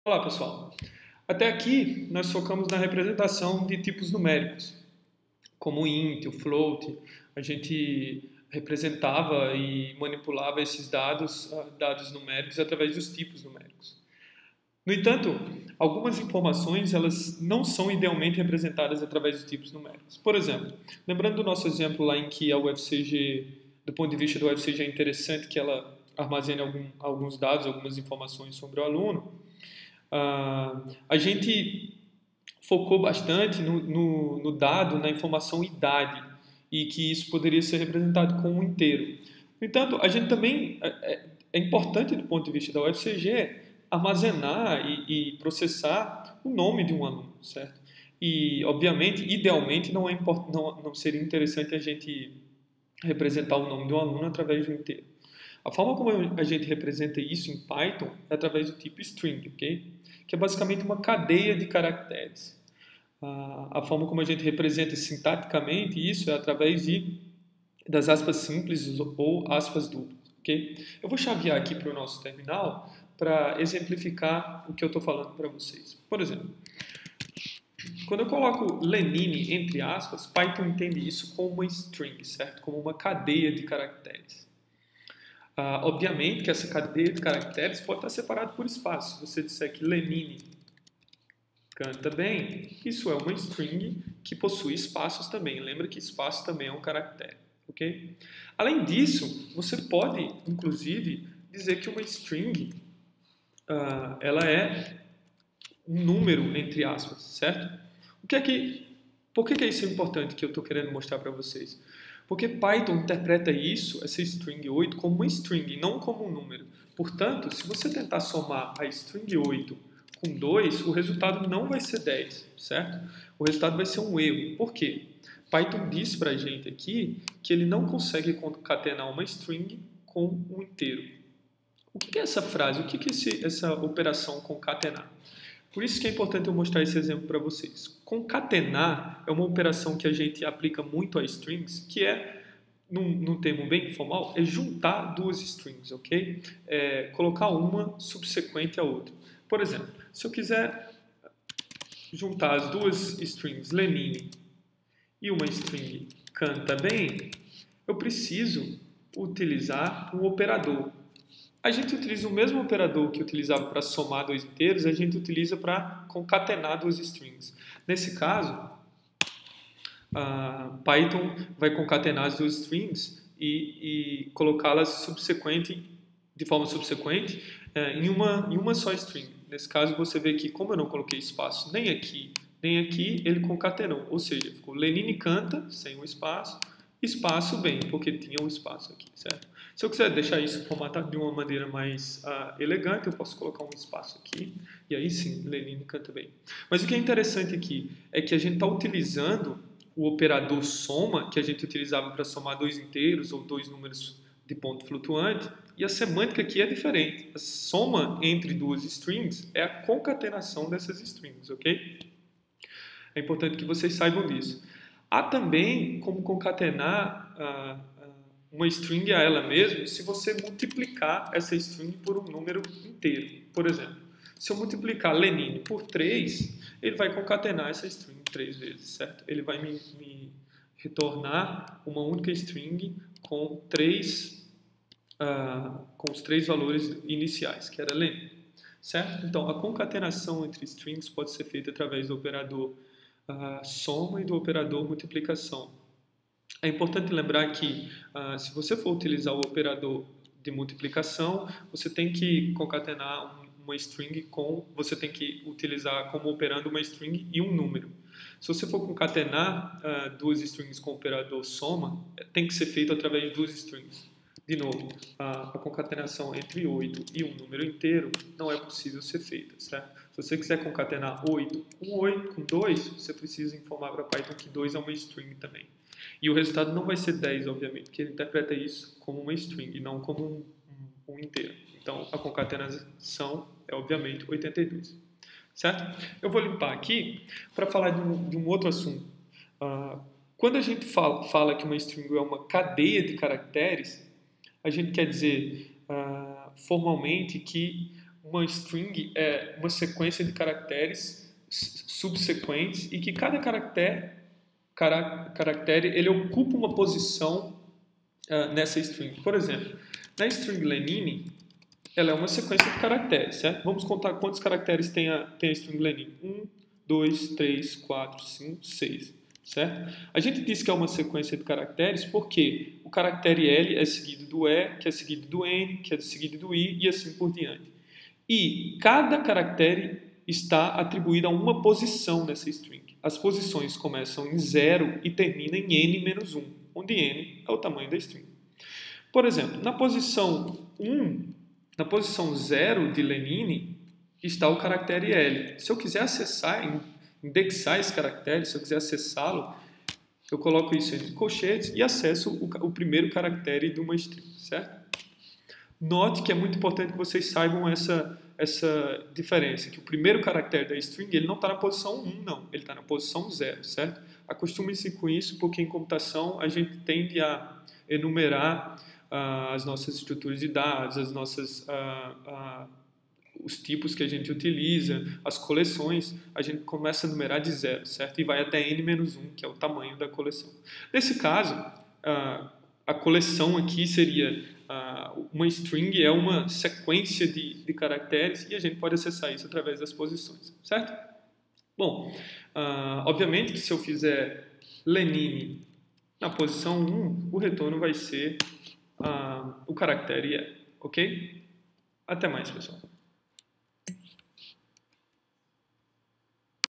Olá, pessoal. Até aqui, nós focamos na representação de tipos numéricos, como o int, o float. A gente representava e manipulava esses dados numéricos através dos tipos numéricos. No entanto, algumas informações elas não são idealmente representadas através dos tipos numéricos. Por exemplo, lembrando do nosso exemplo lá em que a UFCG, do ponto de vista da UFCG, é interessante que ela armazene alguns dados, algumas informações sobre o aluno. A gente focou bastante no dado, na informação idade, e que isso poderia ser representado com um inteiro. No entanto, a gente também é importante do ponto de vista da UFCG armazenar e processar o nome de um aluno, certo? E, obviamente, idealmente, não seria interessante a gente representar o nome de um aluno através de um inteiro. A forma como a gente representa isso em Python é através do tipo string, ok? Que é basicamente uma cadeia de caracteres. A forma como a gente representa sintaticamente isso é através das aspas simples ou aspas duplas, ok? Eu vou chavear aqui para o nosso terminal para exemplificar o que eu estou falando para vocês. Por exemplo, quando eu coloco Lenine entre aspas, Python entende isso como uma string, certo? Como uma cadeia de caracteres. Obviamente que essa cadeia de caracteres pode estar separada por espaço. Se você disser que Lenine canta bem, isso é uma string que possui espaços também. Lembra que espaço também é um caractere, ok? Além disso, você pode, inclusive, dizer que uma string ela é um número, entre aspas, certo? Por que isso é importante que eu estou querendo mostrar para vocês? Porque Python interpreta isso, essa string 8, como uma string, não como um número. Portanto, se você tentar somar a string 8 com 2, o resultado não vai ser 10, certo? O resultado vai ser um erro. Por quê? Python diz para a gente aqui que ele não consegue concatenar uma string com um inteiro. O que é essa frase? O que é essa operação concatenar? Por isso que é importante eu mostrar esse exemplo para vocês. Concatenar é uma operação que a gente aplica muito a strings, que é, num termo bem informal, é juntar duas strings, ok? Colocar uma subsequente à outra. Por exemplo, se eu quiser juntar as duas strings Lenine e uma string canta bem, eu preciso utilizar um operador. A gente utiliza o mesmo operador que utilizava para somar dois inteiros, a gente utiliza para concatenar duas strings. Nesse caso, Python vai concatenar as duas strings e colocá-las de forma subsequente em uma só string. Nesse caso, você vê que, como eu não coloquei espaço nem aqui, ele concatenou. Ou seja, ficou Lenine canta, sem um espaço bem, porque tinha um espaço aqui, certo? Se eu quiser deixar isso formatado de uma maneira mais elegante, eu posso colocar um espaço aqui, e aí sim, Lenine canta bem. Mas o que é interessante aqui é que a gente está utilizando o operador soma, que a gente utilizava para somar dois inteiros ou dois números de ponto flutuante, e a semântica aqui é diferente. A soma entre duas strings é a concatenação dessas strings, ok? É importante que vocês saibam disso. Há também como concatenar uma string a ela mesma se você multiplicar essa string por um número inteiro. Por exemplo, se eu multiplicar Lenine por 3, ele vai concatenar essa string 3 vezes, certo? Ele vai me retornar uma única string com os três valores iniciais, que era Lenine, certo? Então, a concatenação entre strings pode ser feita através do operador soma e do operador multiplicação. É importante lembrar que, se você for utilizar o operador de multiplicação, você tem que concatenar uma string você tem que utilizar como operando uma string e um número. Se você for concatenar duas strings com o operador soma, tem que ser feito através de duas strings. De novo, a concatenação entre 8 e um número inteiro não é possível ser feita, certo? Se você quiser concatenar 8 com 2, você precisa informar para Python que 2 é uma string também. E o resultado não vai ser 10, obviamente, porque ele interpreta isso como uma string e não como um inteiro. Então, a concatenação é, obviamente, 82. Certo? Eu vou limpar aqui para falar de um outro assunto. Quando a gente fala que uma string é uma cadeia de caracteres, a gente quer dizer formalmente que uma string é uma sequência de caracteres subsequentes e que cada caractere ele ocupa uma posição nessa string. Por exemplo, na string Lenine, ela é uma sequência de caracteres, certo? Vamos contar quantos caracteres tem a string Lenine. 1, 2, 3, 4, 5, 6, certo? A gente diz que é uma sequência de caracteres porque o caractere L é seguido do E, que é seguido do N, que é seguido do I e assim por diante. E cada caractere está atribuído a uma posição nessa string. As posições começam em 0 e terminam em n-1, onde n é o tamanho da string. Por exemplo, na posição 0 de Lenine, está o caractere L. Se eu quiser acessar, indexar esse caractere, se eu quiser acessá-lo, eu coloco isso entre colchetes e acesso o primeiro caractere de uma string, certo? Note que é muito importante que vocês saibam essa diferença, que o primeiro caractere da string ele não está na posição 1, não, ele está na posição 0, certo? Acostume-se com isso, porque em computação a gente tende a enumerar as nossas estruturas de dados, os tipos que a gente utiliza, as coleções, a gente começa a numerar de 0, certo? E vai até n-1, que é o tamanho da coleção. Nesse caso, a coleção aqui seria uma string, é uma sequência de caracteres e a gente pode acessar isso através das posições, certo? Bom, obviamente que se eu fizer Lenine na posição 1, o retorno vai ser o caractere E, ok? Até mais, pessoal.